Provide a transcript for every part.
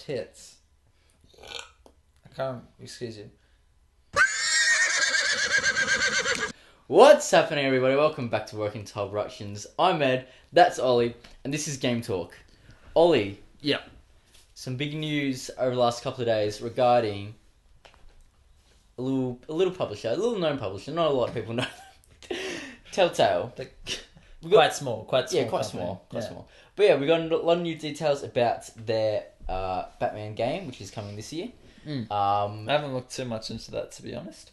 tits. I can't. Excuse you. What's happening, everybody? Welcome back to Working Tile Productions. I'm Ed, that's Ollie, and this is Game Talk. Ollie. Yeah. Some big news over the last couple of days regarding a little publisher, a little known publisher. Not a lot of people know them. Telltale. Quite small. Yeah, quite small. But yeah, we got a lot of new details about their Batman game, which is coming this year. I haven't looked too much into that, to be honest.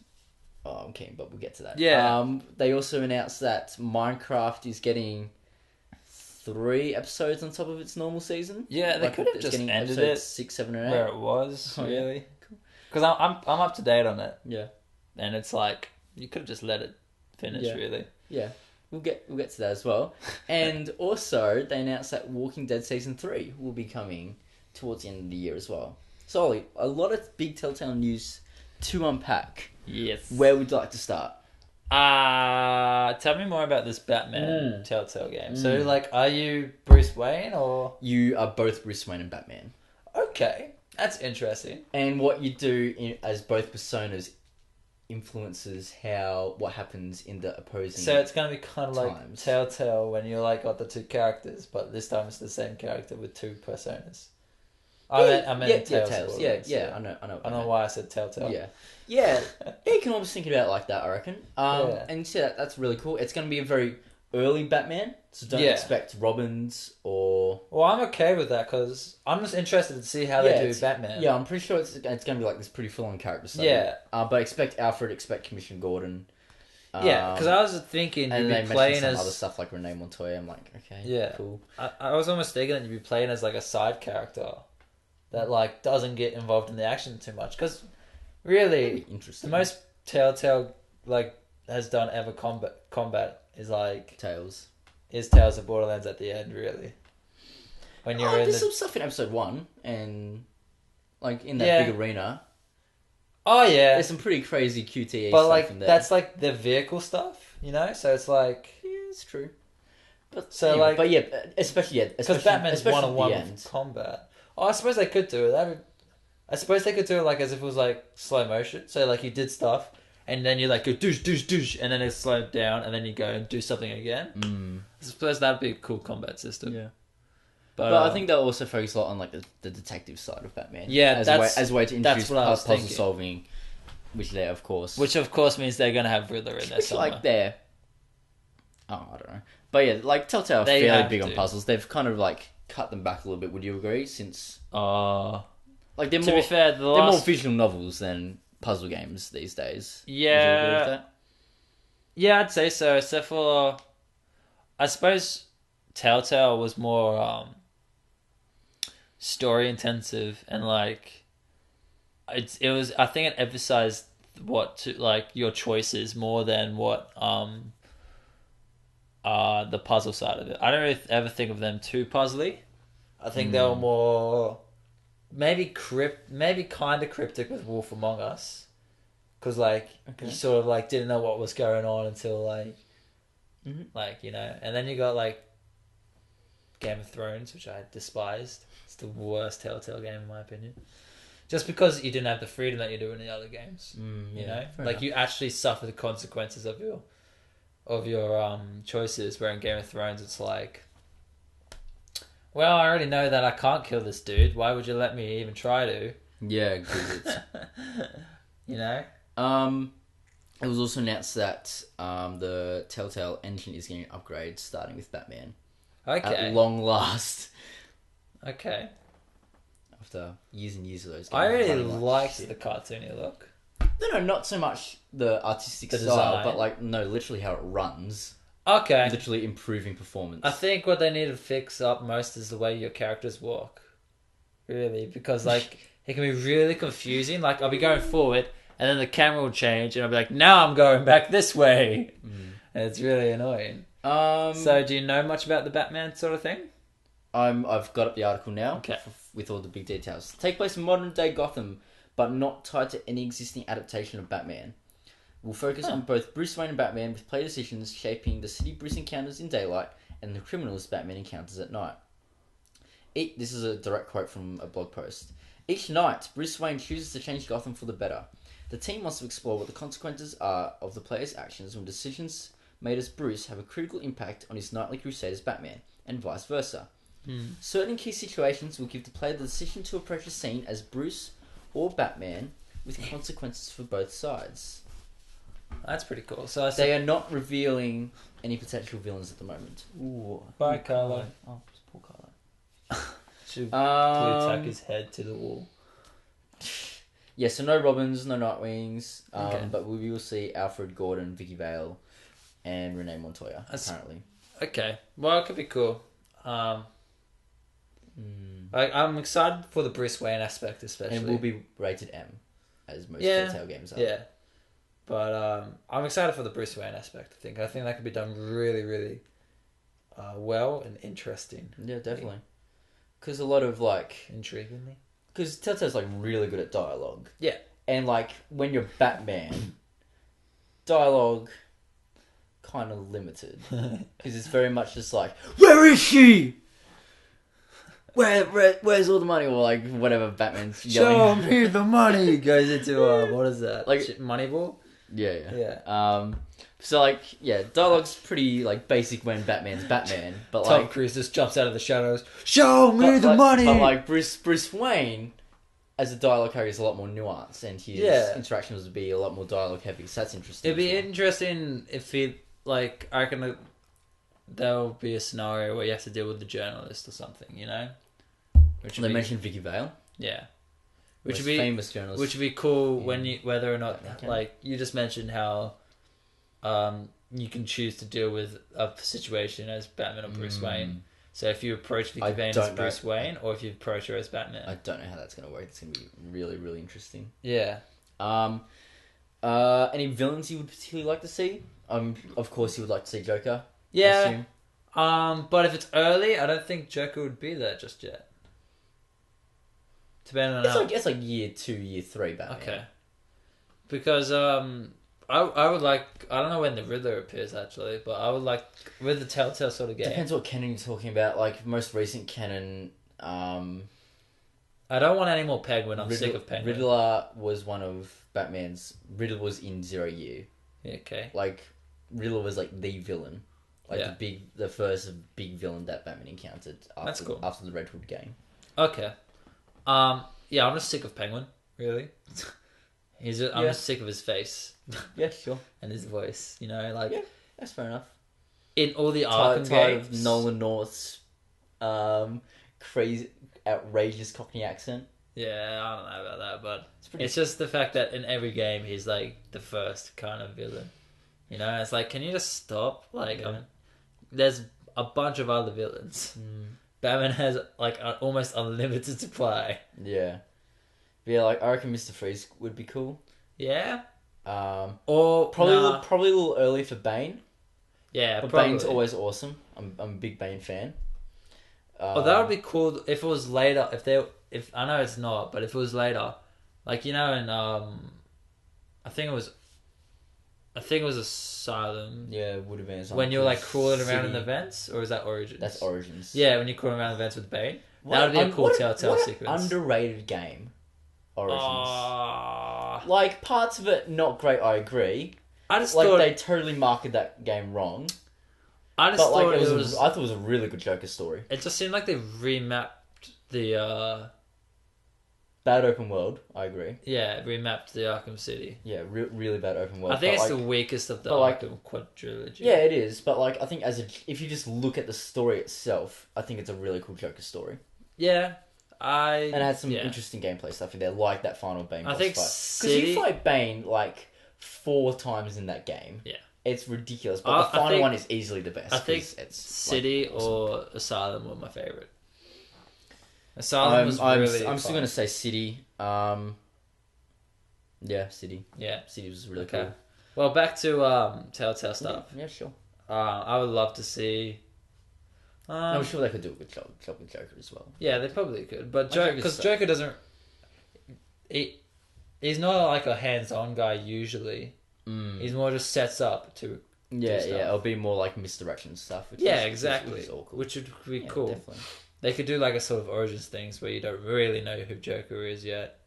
Oh, I'm keen, but we'll get to that. Yeah. They also announced that Minecraft is getting 3 episodes on top of its normal season. Yeah, they could have just ended it 6, 7, and 8. where it was, really. Because I'm up to date on it. Yeah. And it's like, you could have just let it finish, really. Yeah. We'll get to that as well. And also, they announced that Walking Dead Season 3 will be coming towards the end of the year as well. So, Ollie, a lot of big Telltale news to unpack. Yes. Where would you like to start? Tell me more about this Batman Telltale game. So, like, are you Bruce Wayne or... You are both Bruce Wayne and Batman. Okay. That's interesting. And what you do as both personas influences what happens in the opposing. So it's going to be kind of like times. Telltale when you like got the 2 characters, but this time it's the same character with 2 personas. I meant Tales. Yeah, I know. I don't know why I said Telltale. Yeah, you can almost think about it like that, I reckon. And so that's really cool. It's going to be a very early Batman, so don't expect Robins or... Well, I'm okay with that, because I'm just interested to see how they do Batman. Yeah, I'm pretty sure it's going to be like this pretty full-on character study. Yeah. But expect Alfred, expect Commissioner Gordon. Yeah, because I was thinking and you'd be playing some as... other stuff like Renee Montoya. I'm like, okay, cool. I was almost thinking that you'd be playing as like a side character that like doesn't get involved in the action too much, because really interesting. The most Telltale like has done ever combat is like Tales of Borderlands at the end, really. When you're there's some stuff in episode 1 and like in that big arena. Oh yeah, there's some pretty crazy QTE but stuff like in there. that's like the vehicle stuff, you know. So it's like it's true. But so anyway, like, but especially because Batman's one-on-one with combat. Oh, I suppose they could do it. I suppose they could do it like as if it was like slow motion. So like you did stuff, and then you like go douche, and then it slowed down, and then you go and do something again. I suppose that'd be a cool combat system. Yeah. But I think they'll also focus a lot on like the detective side of Batman. Yeah, as a way to introduce puzzle thinking. solving, which of course means they're gonna have Riddler in there somewhere. Like I don't know. But yeah, like Telltale are fairly big on puzzles. They've kind of like cut them back a little bit. Would you agree? Since like they're more they're more visual novels than puzzle games these days. Yeah. Would you agree with that? Yeah, I'd say so. Except for, I suppose Telltale was more story intensive, and like it was. I think it emphasized your choices more than what the puzzle side of it. I don't really ever think of them too puzzly. I think they were more maybe kind of cryptic with Wolf Among Us, because like you sort of like didn't know what was going on until like like, you know. And then you got like Game of Thrones, which I despised. It's the worst Telltale game in my opinion, just because you didn't have the freedom that you do in the other games. You know, like enough. You actually suffer the consequences of your choices, where in Game of Thrones it's like, well, I already know that I can't kill this dude. Why would you let me even try to? Yeah, good. You know? It was also announced that the Telltale engine is getting an upgrade starting with Batman. Okay. At long last. Okay. After years and years of those games. I really liked the cartoony look. No, not so much the artistic style, design, but like, no, literally how it runs. Okay. Literally improving performance. I think what they need to fix up most is the way your characters walk. Really, because like it can be really confusing. Like I'll be going forward, and then the camera will change, and I'll be like, now I'm going back this way. And it's really annoying. So do you know much about the Batman sort of thing? I've got up the article now. Okay. With all the big details. Take place in modern day Gotham, but not tied to any existing adaptation of Batman. We'll focus on both Bruce Wayne and Batman, with play decisions shaping the city Bruce encounters in daylight and the criminals Batman encounters at night. This is a direct quote from a blog post. Each night, Bruce Wayne chooses to change Gotham for the better. The team wants to explore what the consequences are of the player's actions when decisions made as Bruce have a critical impact on his nightly crusade as Batman, and vice versa. Certain key situations will give the player the decision to approach a scene as Bruce or Batman, with consequences for both sides. That's pretty cool. So they are not revealing any potential villains at the moment. Ooh, bye, Carlo. Oh, poor Carlo. Should tack his head to the wall. Yeah, so no Robins, no Nightwings, but we will see Alfred Gordon, Vicky Vale, and Renee Montoya, apparently. Okay, well, it could be cool. I'm excited for the Bruce Wayne aspect, especially. And it will be rated M, as most Telltale games are. Yeah, but I'm excited for the Bruce Wayne aspect. I think that could be done really, really well and interesting. Yeah, definitely. Because a lot of intriguingly. Because Telltale's really good at dialogue. Yeah, and when you're Batman, dialogue kind of limited because it's very much just where is she? Where's all the money, or whatever Batman's yelling. Show me the money. He goes into what is that? Moneyball. Yeah. So dialogue's pretty basic when Batman's Batman, but Tom Cruise just jumps out of the shadows. Show me the money. But Bruce Wayne, as a dialogue character, is a lot more nuanced, and his interactions would be a lot more dialogue heavy. So that's interesting. It'd be interesting if he I reckon there'll be a scenario where you have to deal with the journalist or something, Which they mentioned Vicky Vale. Yeah. Which would be famous journalist. Which would be cool when whether or not you just mentioned how you can choose to deal with a situation as Batman or Bruce Wayne. So if you approach Vicky Vale as Bruce Wayne, or if you approach her as Batman, I don't know how that's going to work. It's going to be really, really interesting. Yeah. Any villains you would particularly like to see? Of course, you would like to see Joker. Yeah. But if it's early, I don't think Joker would be there just yet. Depending on it's year 2, year 3 Batman. Okay. Because I would like, I don't know when the Riddler appears actually, but I would like with the Telltale sort of game. Depends what canon you're talking about. Most recent canon. I don't want any more Penguin. I'm sick of Penguin. Riddler was one of Batman's. Riddler was in 0 Year. Yeah, okay. Riddler was the villain, the first big villain that Batman encountered after the Red Hood game. Okay. I'm just sick of Penguin. Really. I'm just sick of his face. Yeah, sure. And his voice. Yeah, that's fair enough. In all the Arkham games, of Nolan North's crazy, outrageous Cockney accent. Yeah, I don't know about that, but it's just the fact that in every game he's the first kind of villain. It's can you just stop? There's a bunch of other villains. Batman has almost unlimited supply. Yeah. But yeah, I reckon Mr. Freeze would be cool. Yeah. Or probably a little early for Bane. Yeah, but Bane's always awesome. I'm a big Bane fan. That would be cool if it was later. If I know it's not, but if it was later, in I think it was Asylum. Yeah, it would have been Asylum. When you're crawling around in the vents, or is that Origins? That's Origins. Yeah, when you're crawling around the vents with Bane. That would be a cool Telltale sequence. Underrated game. Origins. Parts of it not great. I agree. I just thought they totally marketed that game wrong. I just thought I thought it was a really good Joker story. It just seemed like they remapped the. Bad open world, I agree. Yeah, remapped the Arkham City. Yeah, really bad open world. I think it's the weakest of the Arkham quadrilogy. Yeah, it is. But I think if you just look at the story itself, I think it's a really cool Joker story. Yeah, and it has some interesting gameplay stuff in there, like that final Bane boss fight. Because you fight Bane 4 times in that game. Yeah, it's ridiculous. But the final one is easily the best. I think it's City or Asylum were my favorite. Asylum was really I'm still going to say City. Yeah, City. Yeah. City was really cool. Well, back to Telltale stuff. Yeah, sure. I would love to see... I'm sure they could do a good job with Joker as well. Yeah, they probably could. But Joker doesn't... He's not a hands-on guy usually. He's more just sets up to... Yeah, it'll be more misdirection stuff. Which is exactly. all cool. Which would be cool. Definitely. They could do like a sort of Origins things where you don't really know who Joker is yet.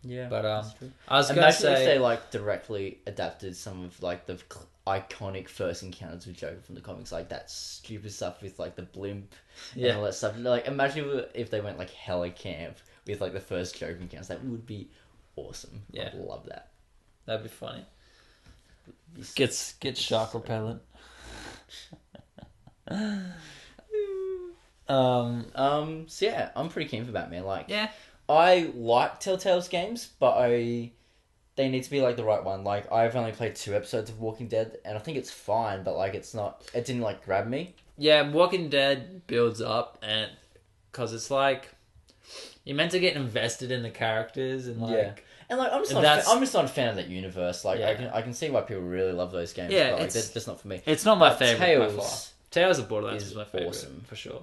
Yeah, but that's true. I was going to Imagine say if they like directly adapted some of like the iconic first encounters with Joker from the comics, like that stupid stuff with like the blimp and all that stuff. Like, imagine if they went like hella camp with like the first Joker encounters. That would be awesome. Yeah, I'd love that. That'd be funny. Get shark repellent. So yeah, I'm pretty keen for Batman. Like, I like Telltale's games, but they need to be like the right one. Like, I've only played 2 episodes of Walking Dead, and I think it's fine, but like, it didn't like grab me. Yeah, Walking Dead builds up, and because it's like you're meant to get invested in the characters, and like, and like, I'm just not a fan of that universe. Like, I can see why people really love those games. Yeah, but like, that's just not for me. It's not my favorite. Tales of Borderlands is my favorite, awesome for sure.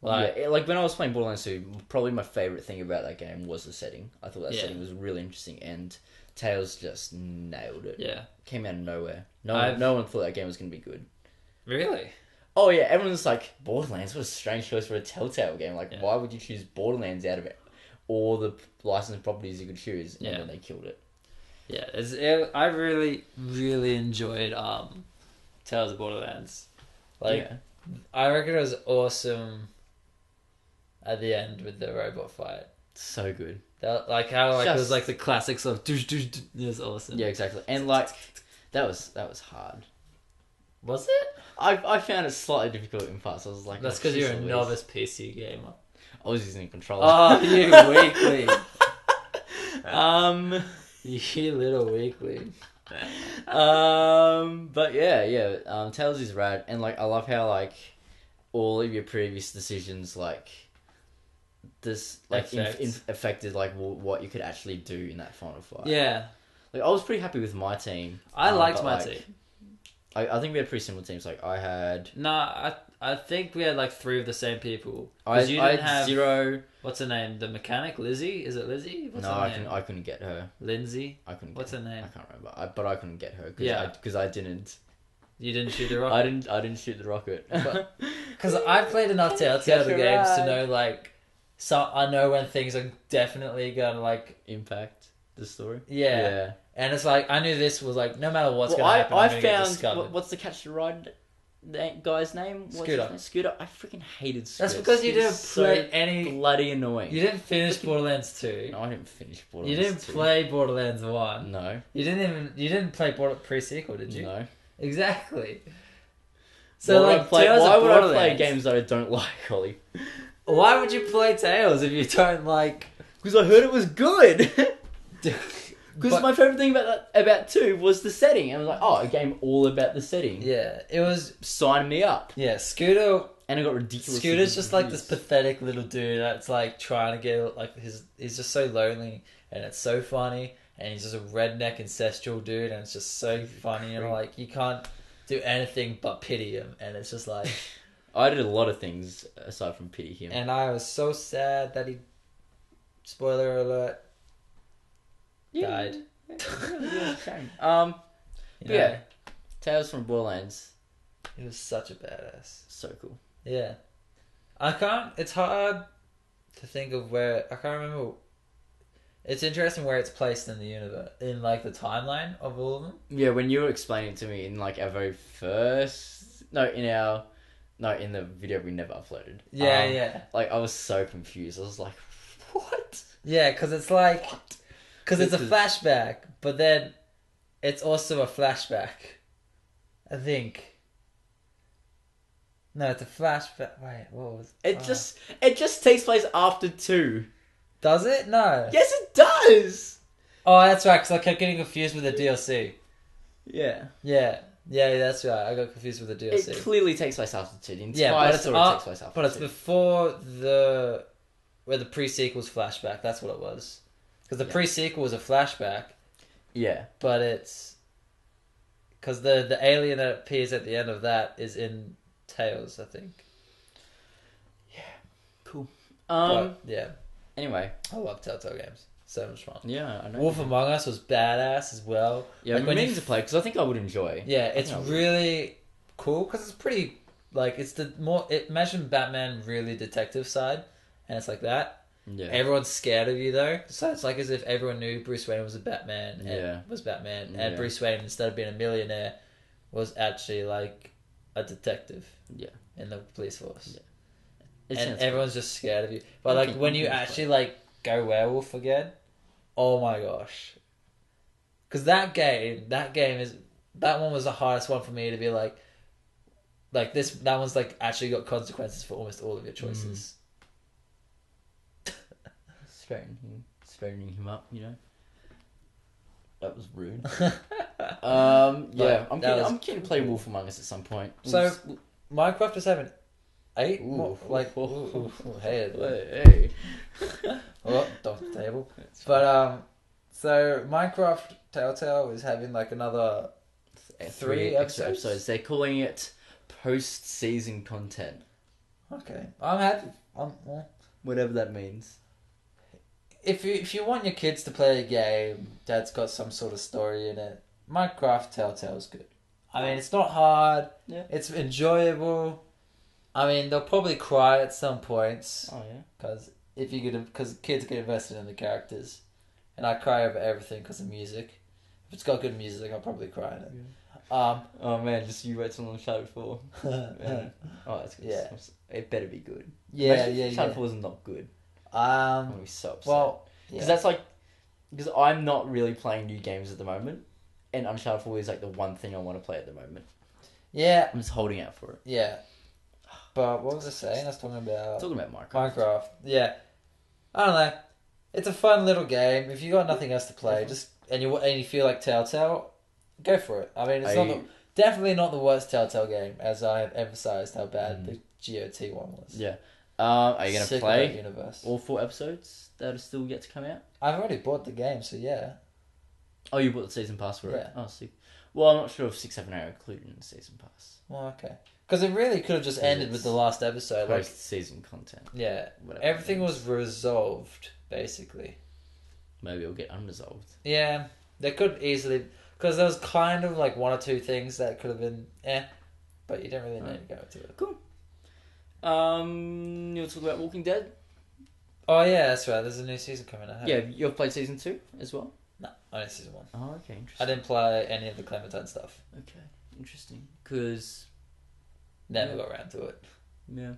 Like, like when I was playing Borderlands 2, probably my favorite thing about that game was the setting. I thought that setting was really interesting, and Tales just nailed it. Yeah, came out of nowhere. No one thought that game was going to be good. Really? Oh yeah, everyone's like, Borderlands. What a strange choice for a Telltale game. Like, why would you choose Borderlands out of it? All the licensed properties you could choose, and then they killed it. Yeah, I really, really enjoyed Tales of Borderlands. Like, I reckon it was awesome. At the end with the robot fight, so good. Like how like it was like the classics of it was awesome. Yeah, exactly. And like that was hard. Was it? I found it slightly difficult in parts. I was like, that's because you're a novice PC gamer. I was using a controller. Oh, you weakling. You little weakling. But yeah. Tales is rad, and like I love how like all of your previous decisions like. This like affected like what you could actually do in that final fight. Yeah, like I was pretty happy with my team. I liked my team. I think we had pretty similar teams. Like I had I think we had like 3 of the same people. I had 0. What's her name? The mechanic, Lizzie. Is it Lizzie? What's her name? I couldn't get her. Lindsay. I couldn't. What's her name? I can't remember. But I couldn't get her. Because I didn't. You didn't shoot the rocket. I didn't shoot the rocket. Because I played enough Telltale games to know like. So I know when things are definitely gonna like impact the story. Yeah. And it's like I knew this was like no matter what's gonna happen. I found what's the Catch the Ride guy's name? Scooter. I freaking hated Scooter. That's because you didn't play any bloody annoying. You didn't finish Borderlands 2. No, I didn't finish Borderlands 2. You didn't play Borderlands 1. No. You didn't play pre-sequel, did you? No. Exactly. So why would I play games that I don't like, Ollie? Why would you play Tales if you don't like? Because I heard it was good. Because my favorite thing about 2 was the setting. And I was like, oh, a game all about the setting. Yeah, it was. Sign me up. Yeah, Scooter. And it got ridiculous. Scooter's just like this pathetic little dude that's like trying to get like he's just so lonely, and it's so funny, and he's just a redneck ancestral dude, and it's just so funny, and like you can't do anything but pity him, and it's just like. I did a lot of things aside from pity him. And I was so sad that he, spoiler alert, died. Yeah. Tales from Borderlands. He was such a badass. So cool. Yeah. It's hard to think of where, I can't remember. It's interesting where it's placed in the universe, in like the timeline of all of them. Yeah, when you were explaining to me in like our very first, in the video we never uploaded. Yeah. Like, I was so confused. I was like, what? Yeah, because it's like... Because it's a flashback, but then it's also a flashback. I think. No, it's a flashback. Wait, what was it? It just takes place after 2. Does it? No. Yes, it does! Oh, that's right, because I kept getting confused with the DLC. Yeah. Yeah, that's right. I got confused with the DLC. It clearly takes place after 2. The entire story takes place after 2. But it's before where the pre-sequel's flashback. That's what it was. Because the pre-sequel was a flashback. Yeah. But it's... Because the alien that appears at the end of that is in Tales, I think. Yeah. Cool. Yeah. Anyway. I love Telltale games. So much fun. Yeah, I know. Wolf Among Us was badass as well. Yeah, like, I'm meaning to play because I think I would enjoy. Yeah, it's really cool because it's pretty like it's the more. Imagine Batman really detective side, and it's like that. Yeah. Everyone's scared of you though, so it's like as if everyone knew Bruce Wayne was a Batman. And Bruce Wayne, instead of being a millionaire, was actually like a detective. Yeah. In the police force. Yeah. And everyone's just scared of you. But like when you actually like go werewolf again, oh my gosh. Because that one was the hardest one for me to be like that one's like actually got consequences for almost all of your choices. Straightening him up, you know. That was rude. Yeah, I'm keen to play Wolf Among Us at some point. So Minecraft is having 8 more, like hey. Oh, off the table. But so Minecraft Telltale is having like another 3 episodes. They're calling it post-season content. Okay, I'm happy. Whatever that means. If you want your kids to play a game that's got some sort of story in it, Minecraft Telltale is good. I mean, it's not hard. Yeah. It's enjoyable. I mean, they'll probably cry at some points. Oh yeah. Because kids get invested in the characters, and I cry over everything because of music. If it's got good music, I'll probably cry in it. Yeah. Oh man, just you wait till Shadow 4. Oh, that's good. Yeah. It better be good. Yeah. Shadow 4 is not good. I'm gonna be so upset. Well, because I'm not really playing new games at the moment, and Uncharted 4 is like the one thing I want to play at the moment. Yeah. I'm just holding out for it. Yeah. But what was I saying? I was talking about Minecraft. Yeah. I don't know. It's a fun little game. If you got nothing else to play, and you feel like Telltale, go for it. I mean, it's definitely not the worst Telltale game, as I have emphasized how bad the GOT one was. Yeah. Are you going to play universe. all 4 episodes that are still yet to come out? I've already bought the game, so yeah. Oh, you bought the season pass for it? Yeah. Oh, sick. Well, I'm not sure if 6, 7, 8 are included in the season pass. Well, okay. Because it really could have just ended with the last episode. Post-season content. Yeah. Everything was resolved, basically. Maybe it'll get unresolved. Yeah. They could easily... Because there was kind of like 1 or 2 things that could have been... But you don't really need to go into it. Cool. You want to talk about Walking Dead? Oh yeah, that's right. There's a new season coming out. Yeah, you've played season 2 as well? No, only season 1. Oh, okay, interesting. I didn't play any of the Clementine stuff. Okay, interesting. Because... Never got around to it. Yeah.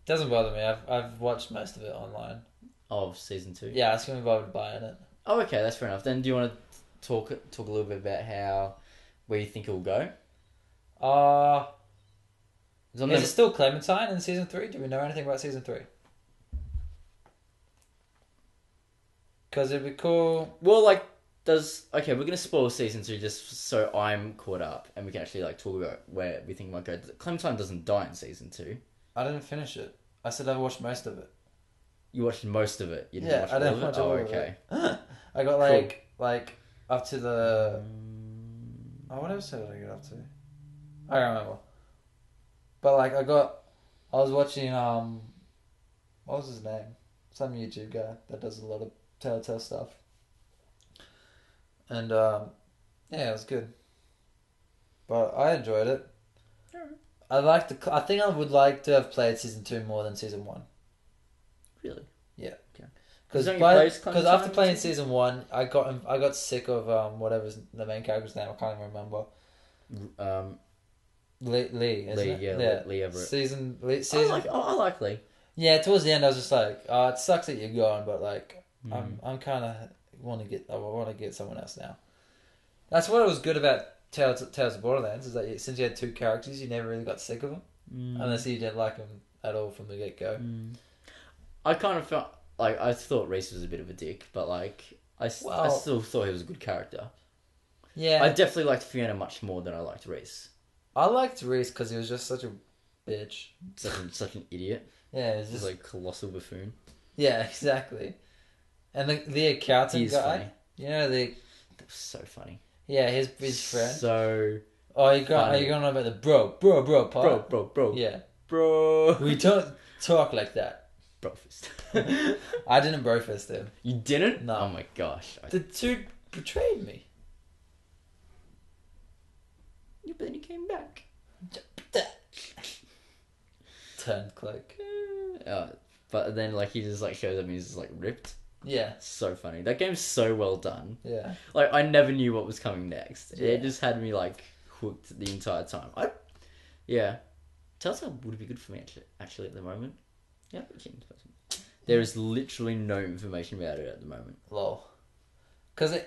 Doesn't bother me. I've watched most of it online. Of season 2? Yeah, I was going to bother buying it. Oh, okay, that's fair enough. Then do you want to talk a little bit about where you think it will go? Is it still Clementine in season 3? Do we know anything about season 3? Because it'd be cool. Well, like, we're gonna spoil season 2 just so I'm caught up and we can actually like talk about where we think it might go. Clementine doesn't die in season 2. I didn't finish it. I said I watched most of it. You watched most of it. You didn't watch I didn't watch all of it. Okay. I got like up to the. What episode did I get up to? I don't remember. But like I was watching what was his name? Some YouTube guy that does a lot of Telltale stuff. And yeah, it was good. But I enjoyed it. I think I would like to have played season 2 more than season 1. Really? Yeah. Okay. Because after playing season 1, I got sick of whatever's the main character's name. I can't even remember. Lee, isn't it? Yeah, Lee Everett. Season. I like Lee. Yeah, towards the end, I was just like, "Oh, it sucks that you're gone," but like, I'm kind of want to get someone else now. That's what was good about Tales of Borderlands is that since you had 2 characters, you never really got sick of them, unless you didn't like them at all from the get go. I kind of felt like I thought Reese was a bit of a dick, but like I still thought he was a good character. Yeah, I definitely liked Fiona much more than I liked Reese. I liked Reese because he was just such a bitch, such an idiot. Yeah, he's just like colossal buffoon. Yeah, exactly. And the accountant guy, funny. You know that was so funny. Yeah, his friend. So. Are you going on about the bro part? Bro. Yeah, bro. We don't talk like that. Brofist. I didn't brofist him. You didn't? No. Oh my gosh. The dude betrayed me. Yeah, but then he came back. turned cloak. But then like he just like shows up and he's just like ripped. Yeah. So funny. That game's so well done. Yeah. Like I never knew what was coming next. Yeah. It just had me like hooked the entire time. Telltale would be good for me actually at the moment. Yeah, there is literally no information about it at the moment. Lol. Because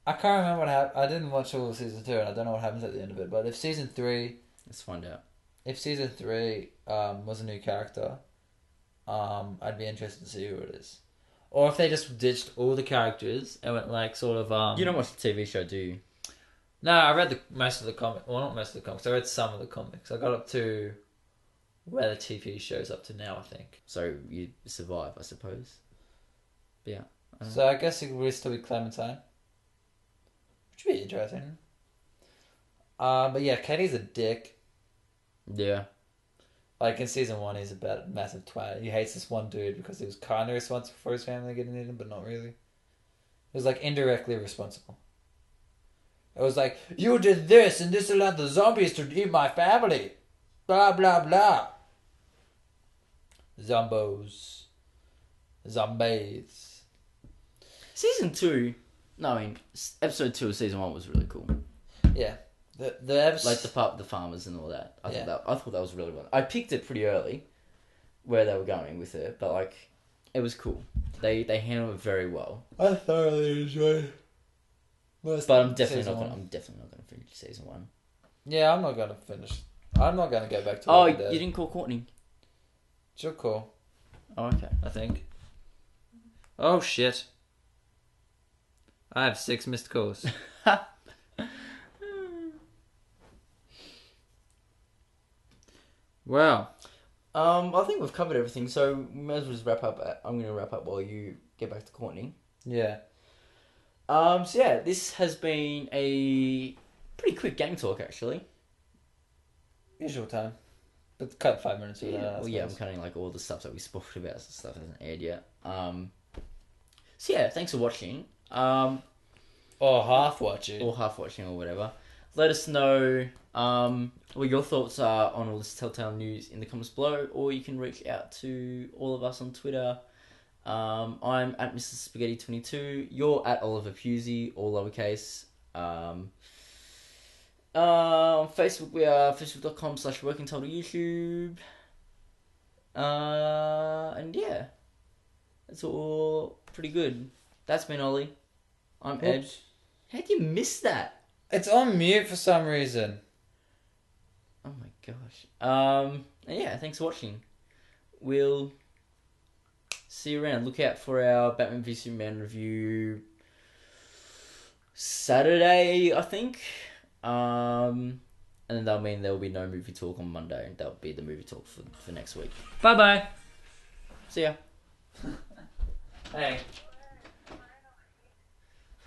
I can't remember what happened. I didn't watch all of season 2 and I don't know what happens at the end of it. But if season 3... Let's find out. If season 3 was a new character, I'd be interested to see who it is. Or if they just ditched all the characters and went like sort of... You don't watch the TV show, do you? No, I read most of the comics. Well, not most of the comics. I read some of the comics. I got up to where the TV show's up to now, I think. So you survive, I suppose. But yeah. So I guess it would still be Clementine. Which would be interesting. But yeah, Katie's a dick. Yeah. Like in season 1, he's a massive twat. He hates this one dude because he was kind of responsible for his family getting eaten, but not really. He was like indirectly responsible. It was like, you did this and this allowed the zombies to eat my family. Blah, blah, blah. Zombos. Zombies. Season 2... No, I mean, episode 2 of season 1 was really cool. Yeah. The episode... Like the part with the farmers and all that. I thought that was really well. I picked it pretty early, where they were going with it, but like, it was cool. They handled it very well. I thoroughly enjoyed it. But I'm definitely not gonna finish season 1. Yeah, I'm not gonna finish. I'm not gonna go back to. Oh, you didn't call Courtney. She'll call. Oh, okay. I think. Oh shit! I have 6 missed calls. Wow. I think we've covered everything, so we may as well just wrap up. I'm gonna wrap up while you get back to Courtney. Yeah. So yeah, this has been a pretty quick game talk, actually. Usual time. But cut 5 minutes of that. Well, yeah, I'm cutting like all the stuff that we spoke about, so stuff hasn't aired yet. So yeah, thanks for watching. Or half watching. Or whatever. Let us know what your thoughts are on all this Telltale news in the comments below, or you can reach out to all of us on Twitter. I'm at Mr. Spaghetti22. You're at Oliver Pusey, all lowercase. On Facebook, we are facebook.com/workingtitleyoutube. And yeah, that's all pretty good. That's been Ollie. I'm Ed. How'd you miss that? It's on mute for some reason. Oh my gosh. And yeah, thanks for watching. We'll see you around. Look out for our Batman v Superman review Saturday, I think. And then that'll mean there will be no movie talk on Monday, and that'll be the movie talk for next week. Bye bye. See ya. Hey.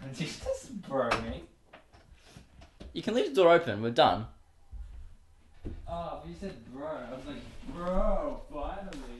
Did you just bro me? You can leave the door open. We're done. Oh, but you said bro. I was like, bro, finally.